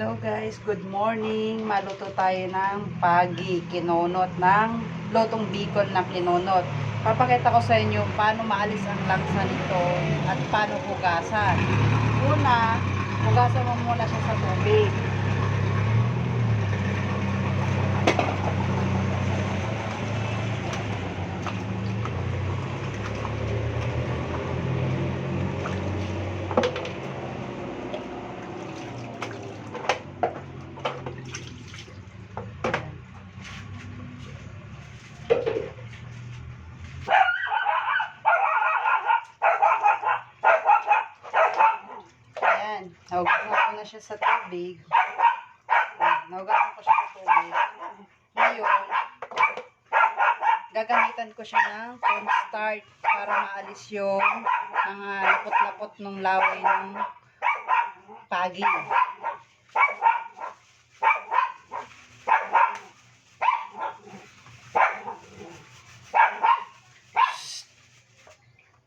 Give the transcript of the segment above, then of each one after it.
Hello guys, good morning. Maluto tayo ng pagi, kinonot ng lotong bicol na kinonot. Papakita ko sa inyo paano maalis ang langsa nito at paano hugasan. Una, hugasan mo muna siya sa tubig. Nahugasan ko na siya sa tubig. Nahugasan ko siya sa tubig. Ngayon, gagamitan ko siya ng cornstarch para maalis yung mga lapot-lapot ng laway ng pagi.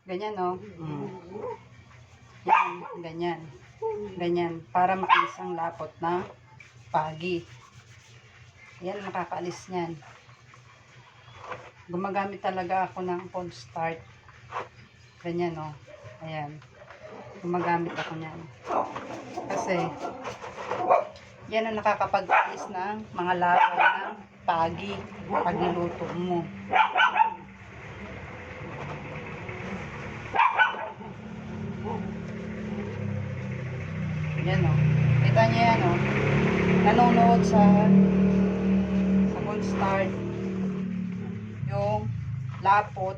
Ganyan, no? Yan, ganyan. Ganyan, para maalis ang lapot na pagi. Yan, makakaalis niyan. Gumagamit talaga ako ng cornstarch. Ganyan, no? Ayan. Gumagamit ako niyan. Kasi, yan ang nakakapag-alis ng mga laway ng pagi pag niluto mo. Yan, o. Kita niyo yan, o. Nanonood sa cornstarch yung lapot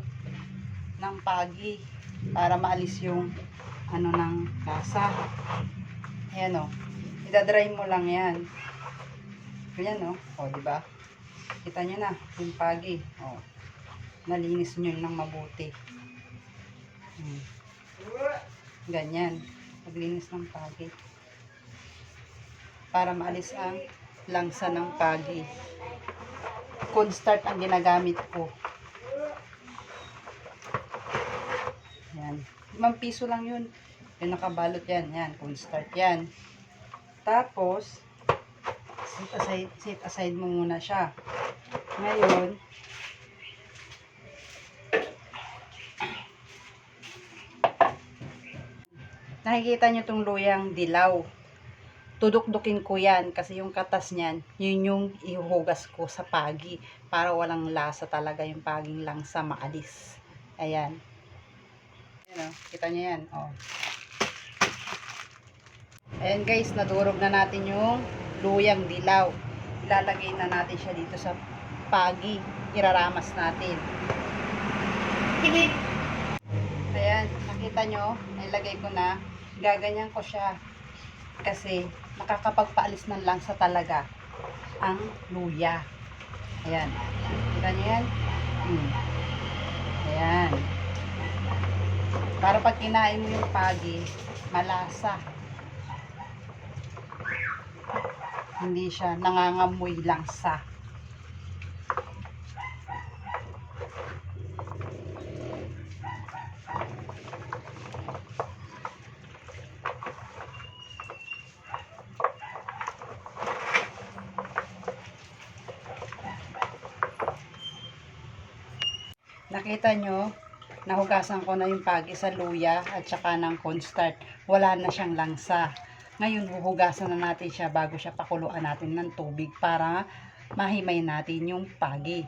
ng pagi para maalis yung ano ng lasa. Ayan, o. Idadry mo lang yan. Ayan, o. O, diba? Kita niyo na yung pagi. O. Nalinis nyo ng mabuti. Ganyan. Paglinis ng pagi. Para maalis ang langsa ng pagi. Cornstarch ang ginagamit ko. Yan. 5 piso lang yun. Yung nakabalot yan. Yan. Cornstarch yan. Tapos, set aside mo muna siya. Ngayon, nakikita nyo itong luyang dilaw. Tudok-dukin ko yan kasi yung katas niyan, yun yung ihuhugas ko sa pagi para walang lasa talaga yung paging langsa maalis. Ayan. Ayan, o. Kita nyo yan. O. Ayan guys, nadurog na natin yung luyang dilaw. Ilalagay na natin siya dito sa pagi. Iraramas natin. Ayan, nakita nyo, nilagay ko na. Gaganyan ko siya. Kasi nakakapagpaalis ng langsa talaga ang luya. Ayan. Kita nyo yan? Ayan. Para pag kinain mo yung pagi, malasa. Hindi siya nangangamoy langsa. Nakita nyo, nahugasan ko na yung pagi sa luya at saka ng cornstarch. Wala na siyang langsa. Ngayon, huhugasan na natin siya bago siya pakuluan natin ng tubig para mahimay natin yung pagi.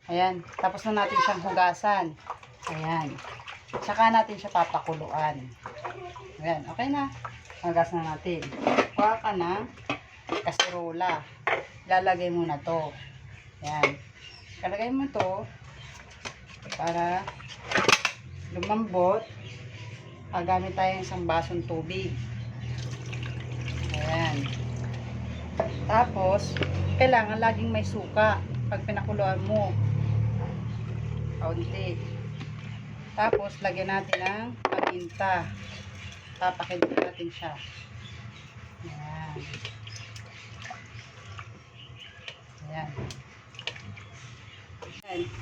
Ayan, tapos na natin siyang hugasan. Ayan. Tsaka natin siya papakuluan. Ayan, okay na. Hugas na natin. Kuha ka ng kaserola. Lalagay mo na to. Ayan. Kalagay mo to para lumambot. Gamit tayo ng isang basong tubig. Ayan. Tapos, kailangan laging may suka pag pinakuluan mo. Kaunti. Tapos, lagyan natin ng paminta. Papakintin natin siya. Ayan. Ayan.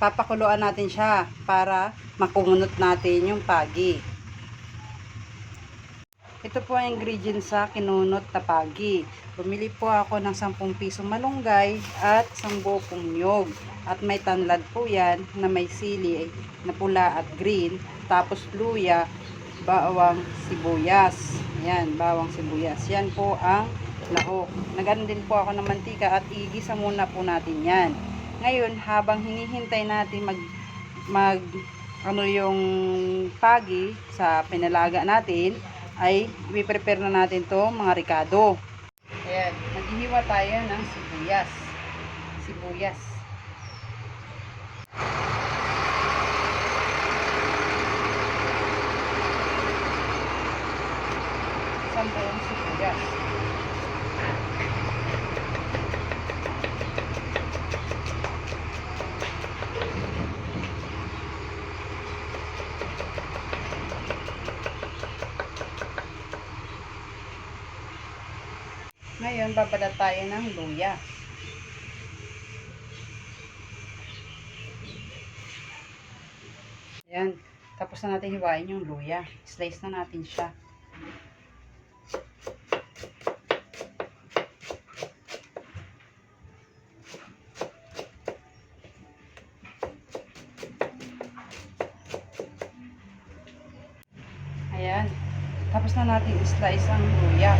Papakuluan natin siya para makumunot natin yung pagi. Ito po ang ingredients sa kinunot na pagi. Bumili po ako ng 10 pisong malunggay at 1 buo pong niyog. At may tanlad po yan na may sili na pula at green. Tapos luya, bawang sibuyas. Ayan, bawang sibuyas. Yan po ang lahok. Nagano din po ako ng mantika at igisa muna po natin yan. Ngayon, habang hinihintay natin yung pagi sa pinalaga natin, ay i-prepare na natin to mga ricado. Ayan, maghihiwa tayo ng sibuyas. Sibuyas. Sampung sibuyas. Ngayon, babalat tayo ng luya. Ayan. Tapos na natin hiwain yung luya. Slice na natin siya. Ayan. Tapos na natin slice ang luya.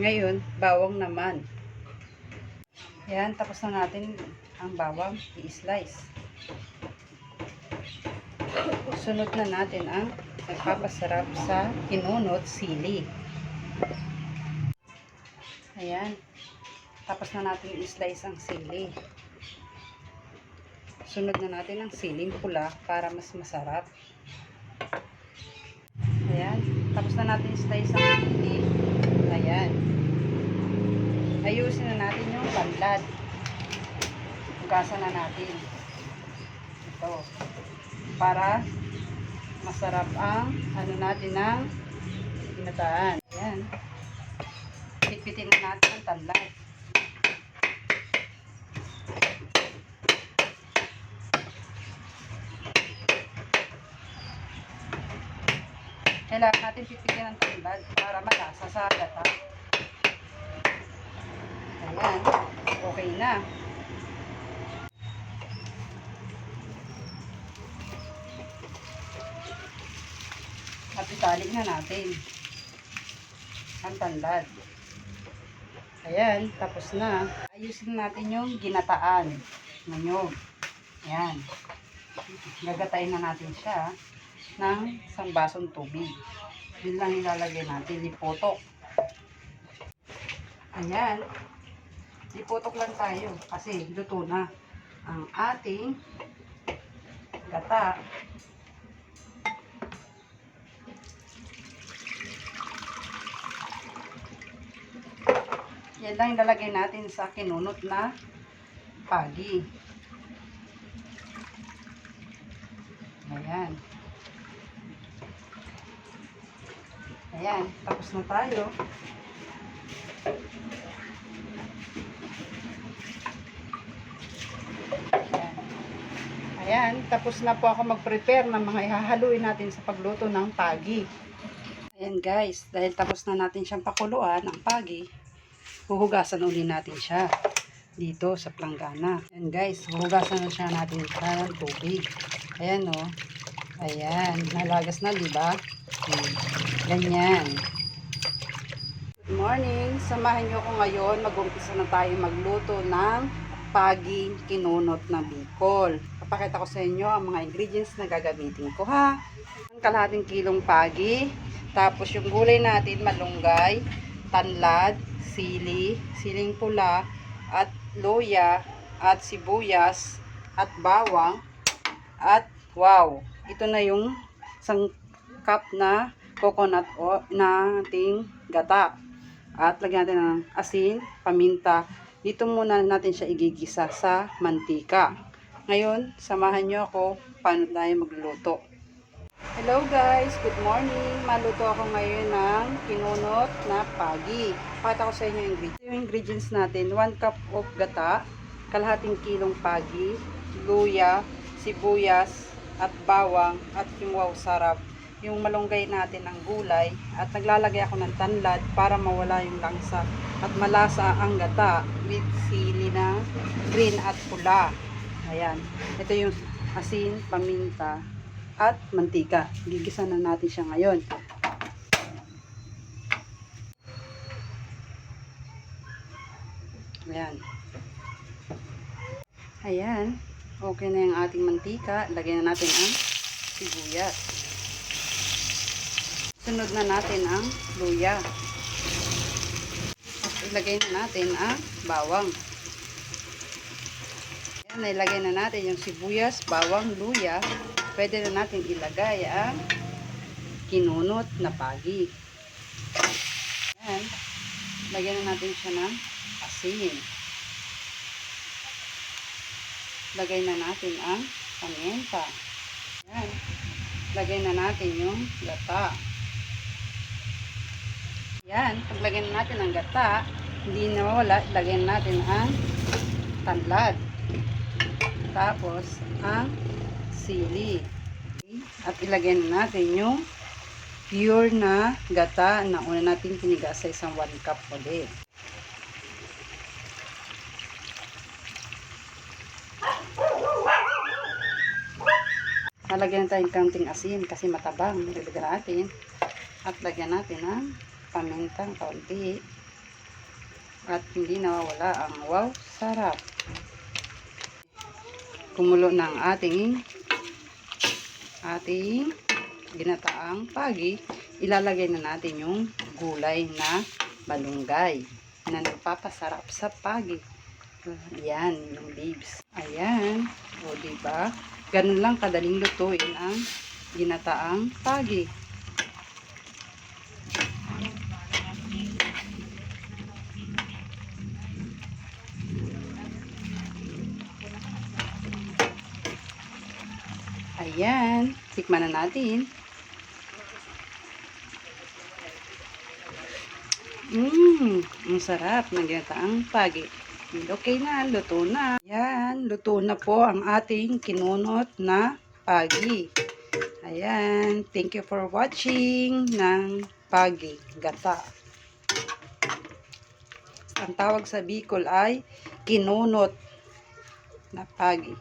Ngayon, bawang naman. Ayan, tapos na natin ang bawang i-slice. Sunod na natin ang nagpapasarap sa kinunot sili. Ayan. Tapos na natin i-slice ang sili. Sunod na natin ang siling pula para mas masarap. Ayan. Tapos na natin i-slice ang sili. Ayan. Ayusin na natin yung tanlad. Hugasan na natin. Ito. Para masarap ang ano natin ng ginataan. Ayan. Pitpitin na natin ang tanlad. Kailangan natin pitpitin ang tanlad para malasa sa gata. Ayan. Okay na. At itali na natin ang tanlad. Ayan. Tapos na. Ayusin natin yung ginataan ng nyog. Ayan. Gagatayin na natin siya ng 1 basong tubig. Yun lang ilalagay natin. Ipotok. Ayan. Ipotok lang tayo kasi luto na ang ating gata. Yan lang ilalagay natin sa kinunot na pagi. Ayan. Ayan. Tapos na tayo. Ayan, tapos na po ako mag-prepare ng mga ihahaluin natin sa pagluto ng pagi. Ayan guys, dahil tapos na natin siyang pakuluan ang pagi, huhugasan uli natin siya dito sa planggana. Ayan guys, huhugasan na siya natin siya ng tubig. Ayan o. Ayan, nalagas na diba? Ganyan. Good morning, samahan nyo ko ngayon. Mag-umpisa na tayo magluto ng paging kinunot na bicol. Papakita ko sa inyo ang mga ingredients na gagamitin ko ha. Kalahating kilong pagi, tapos yung gulay natin malunggay, tanlad, sili, siling pula, at luya, at sibuyas, at bawang, at wow, ito na yung 1 cup na coconut oil na ating gata. At lagyan natin ng asin, paminta. Dito muna natin siya igigisa sa mantika. Ngayon, samahan nyo ako paano tayo magluluto. Hello guys, good morning. Maluto ako ngayon ng kinunot na pagi. Pakita ko sa inyo yung ingredients. Yung ingredients natin, 1 cup of gata, kalahating kilong pagi, luya, sibuyas, at bawang, at yung wow sarap. Yung malunggay natin ng gulay, at naglalagay ako ng tanlad para mawala yung langsa. At malasa ang gata with sili na green at pula. Ayan. Ito yung asin, paminta, at mantika. Gigisa na natin siya ngayon. Ayan. Ayan. Okay na yung ating mantika. Lagyan na natin ang sibuyas. Sunod na natin ang luya. At ilagay na natin ang bawang. Ayan, ilagay na natin yung sibuyas, bawang, luya. Pwede na natin ilagay ang kinunot na pagi. Ayan. Lagyan na natin siya ng asin. Lagay na natin ang paminta. Ayan. Lagay na natin yung gata. Ayan. Paglagay na natin ang gata, hindi nawala, lagay na natin ang tanlad. Tapos, ang sili. At ilagay na natin yung pure na gata na una natin tiniga sa isang 1 cup ulit. Lalagyan tayong kaunting asin kasi matabang. Nilagyan natin. At lagyan natin ng pamintang kaunti. At hindi nawawala ang wow sarap. Kumulo ng ating ginataang pagi, ilalagay na natin yung gulay na malunggay na nagpapasarap sa pagi. Ayan, yung leaves. Ayan. O, diba? Ganun lang kadaling lutuin ang ginataang pagi. Ayan, tikman na natin. Ang sarap ng ginataang pagi. Okay na, luto na. Ayan, luto na po ang ating kinunot na pagi. Ayan, thank you for watching ng pagi, gata. Ang tawag sa Bicol ay kinunot na pagi.